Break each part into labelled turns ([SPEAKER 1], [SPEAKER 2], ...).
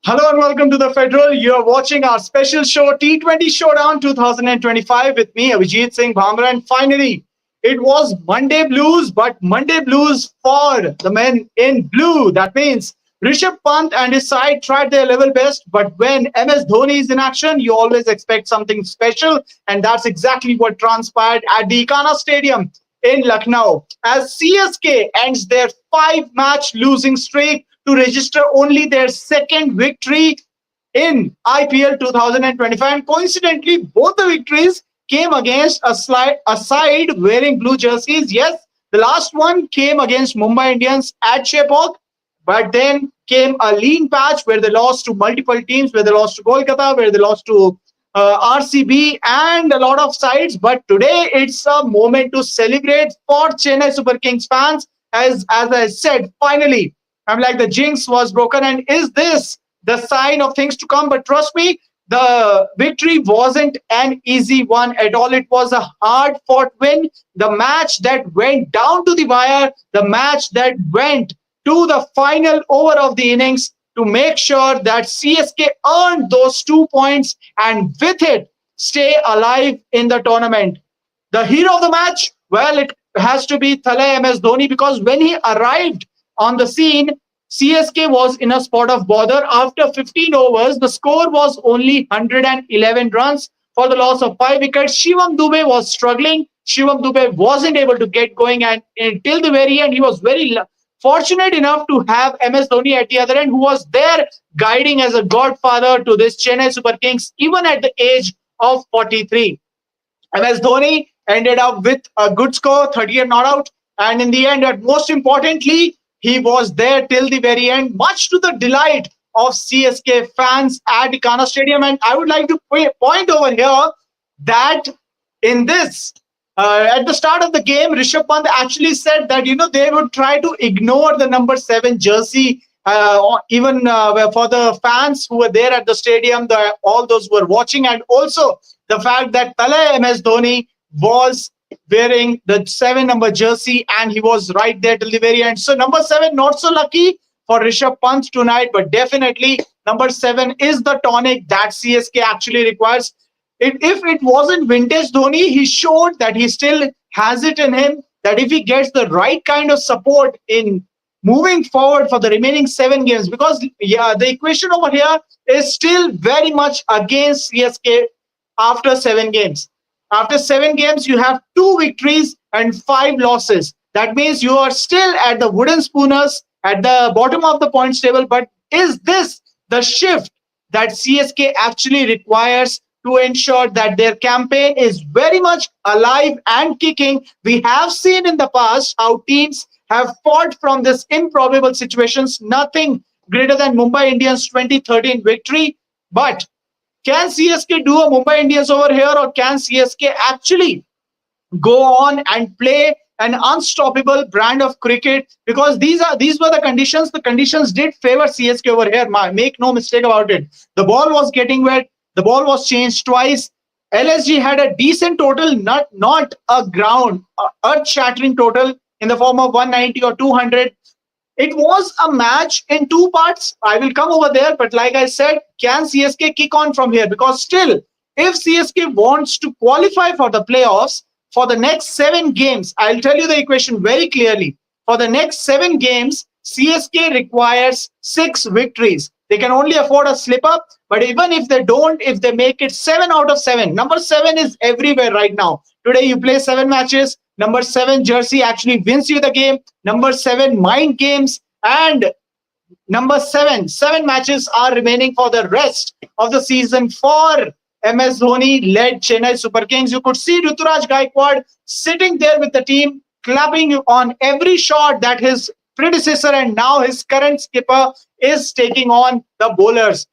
[SPEAKER 1] Hello and welcome to the Federal. You are watching our special show T20 Showdown 2025 with me, Abhijit Singh Bhamra. And finally, it was Monday Blues, but Monday Blues for the men in blue. That means Rishabh Pant and his side tried their level best, but when MS Dhoni is in action, you always expect something special, and that's exactly what transpired at the Ekana Stadium in Lucknow as CSK ends their five-match losing streak to register only their second victory in IPL 2025. And coincidentally, both the victories came against a side wearing blue jerseys. Yes, the last one came against Mumbai Indians at Chepauk, but then came a lean patch where they lost to multiple teams, where they lost to Kolkata, where they lost to RCB and a lot of sides. But today it's a moment to celebrate for Chennai Super Kings fans. As I said, finally, I'm like the jinx was broken. And is this the sign of things to come? But trust me, the victory wasn't an easy one at all. It was a hard fought win. The match that went down to the wire, the match that went to the final over of the innings to make sure that CSK earned those 2 points and with it stay alive in the tournament. The hero of the match, well, it has to be Thale MS Dhoni because when he arrived on the scene, CSK was in a spot of bother. After 15 overs, the score was only 111 runs for the loss of 5 wickets. Shivam Dube was struggling. Shivam Dube wasn't able to get going, and until the very end, he was very fortunate enough to have MS Dhoni at the other end, who was there guiding as a godfather to this Chennai Super Kings, even at the age of 43. MS Dhoni ended up with a good score, 30 not out. And in the end, and most importantly, he was there till the very end, much to the delight of CSK fans at Ekana Stadium. And I would like to point over here that in this, at the start of the game, Rishabh Pant actually said that they would try to ignore the number 7 jersey, even for the fans who were there at the stadium, all those who were watching, and also the fact that Thale MS Dhoni was wearing the 7 number jersey and he was right there till the very end. So number 7 not so lucky for Rishabh Pant tonight, but definitely number 7 is the tonic that CSK actually requires. If it wasn't vintage Dhoni, he showed that he still has it in him, that if he gets the right kind of support in moving forward for the remaining 7 games, because the equation over here is still very much against CSK after 7 games. After 7 games, you have 2 victories and 5 losses. That means you are still at the wooden spooners at the bottom of the points table. But is this the shift that CSK actually requires to ensure that their campaign is very much alive and kicking? We have seen in the past how teams have fought from this improbable situations. Nothing greater than Mumbai Indians 2013 victory. But can CSK do a Mumbai Indians over here, or can CSK actually go on and play an unstoppable brand of cricket? Because these were the conditions. The conditions did favor CSK over here. Make no mistake about it. The ball was getting wet. The ball was changed twice. LSG had a decent total, not a ground, earth-shattering total in the form of 190 or 200. It was a match in 2 parts. I will come over there. But like I said, can CSK kick on from here? Because still, if CSK wants to qualify for the playoffs for the next 7 games, I'll tell you the equation very clearly. For the next 7 games, CSK requires 6 victories. They can only afford a slip up. But even if they don't, if they make it 7 out of 7, number 7 is everywhere right now. Today, you play 7 matches. Number 7 jersey actually wins you the game. Number 7 mind games, and number 7 matches are remaining for the rest of the season for MS Dhoni led Chennai Super Kings. You could see Ruturaj Gaikwad sitting there with the team, clapping on every shot that his predecessor and now his current skipper is taking on the bowlers.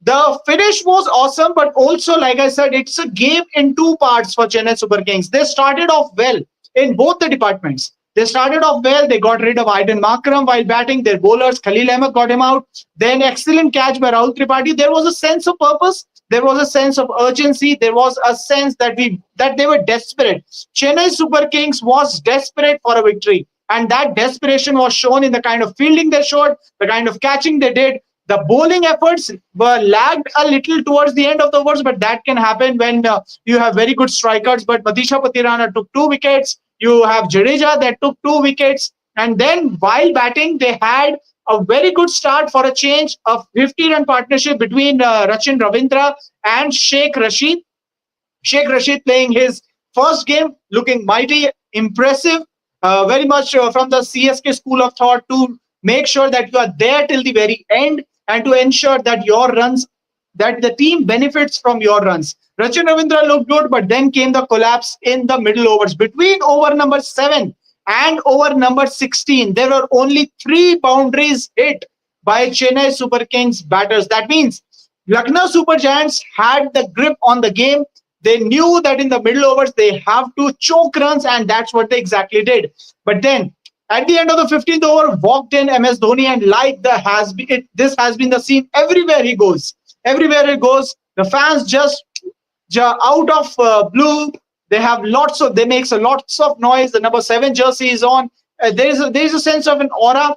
[SPEAKER 1] The finish was awesome, but also, like I said, it's a game in 2 parts for Chennai Super Kings. They started off well in both the departments. They started off well. They got rid of Aiden Markram while batting. Their bowlers, Khalil Ahmed, got him out. Then excellent catch by Rahul Tripathi. There was a sense of purpose. There was a sense of urgency. There was a sense that they were desperate. Chennai Super Kings was desperate for a victory. And that desperation was shown in the kind of fielding they showed, the kind of catching they did. The bowling efforts were lagged a little towards the end of the overs, but that can happen when you have very good strikers. But Matisha Patirana took 2 wickets. You have Jadeja that took 2 wickets. And then while batting, they had a very good start for a change of 50-run partnership between Rachin Ravindra and Sheikh Rashid. Sheikh Rashid playing his first game, looking mighty impressive, very much from the CSK school of thought to make sure that you are there till the very end and to ensure that your runs, that the team benefits from your runs. Rachin Ravindra looked good, but then came the collapse in the middle overs. Between over number 7 and over number 16, there were only 3 boundaries hit by Chennai Super Kings batters. That means Lucknow Super Giants had the grip on the game. They knew that in the middle overs they have to choke runs, and that's what they exactly did. But then at the end of the 15th over, walked in MS Dhoni, and like this has been the scene everywhere he goes. Everywhere he goes, the fans just out of blue. They makes a lots of noise. The number 7 jersey is on. There is a sense of an aura.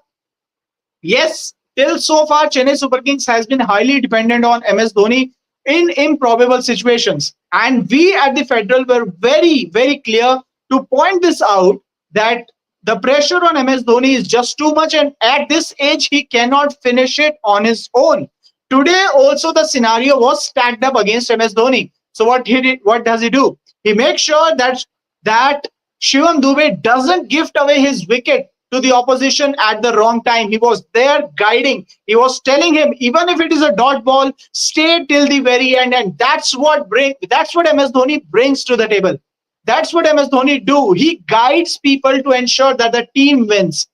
[SPEAKER 1] Yes, till so far, Chennai Super Kings has been highly dependent on MS Dhoni in improbable situations. And we at the Federal were very, very clear to point this out that the pressure on MS Dhoni is just too much. And at this age, he cannot finish it on his own. Today, also, the scenario was stacked up against MS Dhoni. So what does he do? He makes sure that Shivam Dubey doesn't gift away his wicket to the opposition at the wrong time. He was there guiding. He was telling him, even if it is a dot ball, stay till the very end. And that's what MS Dhoni brings to the table. That's what MS Dhoni do. He guides people to ensure that the team wins.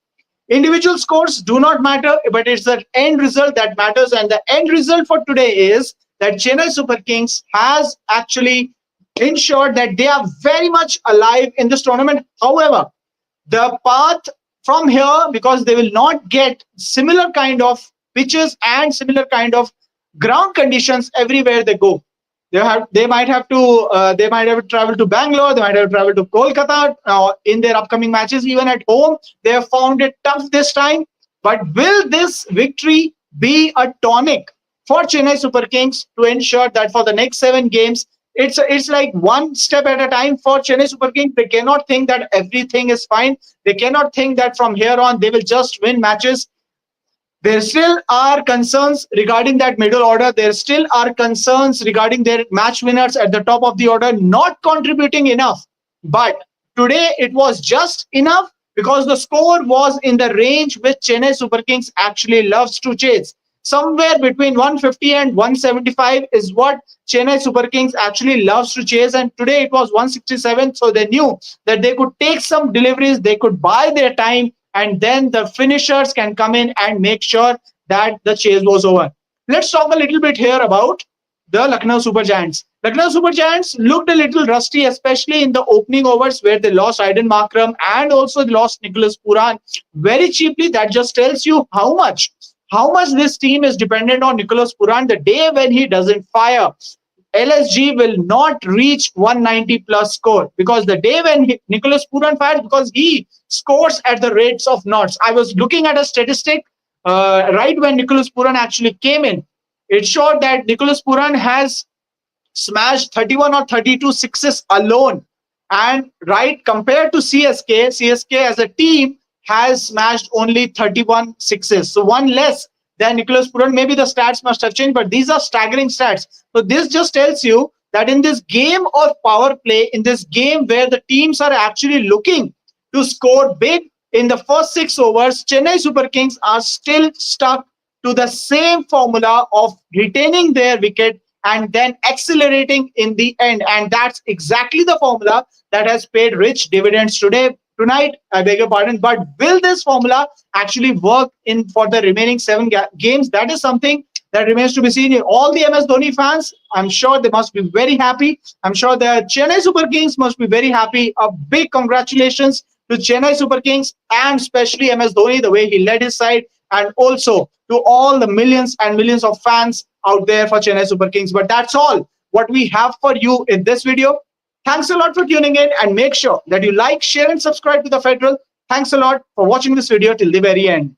[SPEAKER 1] Individual scores do not matter, but it's the end result that matters. And the end result for today is that Chennai Super Kings has actually ensured that they are very much alive in this tournament. However, the path from here, because they will not get similar kind of pitches and similar kind of ground conditions everywhere they go. They might have to travel to Bangalore, they might have to travel to Kolkata in their upcoming matches. Even at home, they have found it tough this time. But will this victory be a tonic for Chennai Super Kings to ensure that for the next 7 games, it's like one step at a time for Chennai Super Kings? They cannot think that everything is fine. They cannot think that from here on they will just win matches. There still are concerns regarding that middle order. There still are concerns regarding their match winners at the top of the order not contributing enough. But today it was just enough because the score was in the range which Chennai Super Kings actually loves to chase. Somewhere between 150 and 175 is what Chennai Super Kings actually loves to chase. And today it was 167. So they knew that they could take some deliveries, they could buy their time, and then the finishers can come in and make sure that the chase was over. Let's talk a little bit here about the Lucknow Super Giants. Lucknow Super Giants looked a little rusty, especially in the opening overs where they lost Aiden Markram and also they lost Nicholas Puran very cheaply. That just tells you how much this team is dependent on Nicholas Puran. The day when he doesn't fire, LSG will not reach 190 plus score, because the day when Nicholas Puran fires, because he scores at the rates of knots. I was looking at a statistic right when Nicholas Puran actually came in. It showed that Nicholas Puran has smashed 31 or 32 sixes alone. And right, compared to CSK as a team has smashed only 31 sixes. So one less than Nicholas Puran. Maybe the stats must have changed, but these are staggering stats. So this just tells you that in this game of power play, in this game where the teams are actually looking to score big in the first 6 overs, Chennai Super Kings are still stuck to the same formula of retaining their wicket and then accelerating in the end. And that's exactly the formula that has paid rich dividends tonight, I beg your pardon. But will this formula actually work in for the remaining 7 games? That is something that remains to be seen. All the MS Dhoni fans, I'm sure they must be very happy. I'm sure the Chennai Super Kings must be very happy. A big congratulations to Chennai Super Kings and especially MS Dhoni, the way he led his side, and also to all the millions and millions of fans out there for Chennai Super Kings. But that's all what we have for you in this video. Thanks a lot for tuning in, and make sure that you like, share and subscribe to The Federal. Thanks a lot for watching this video till the very end.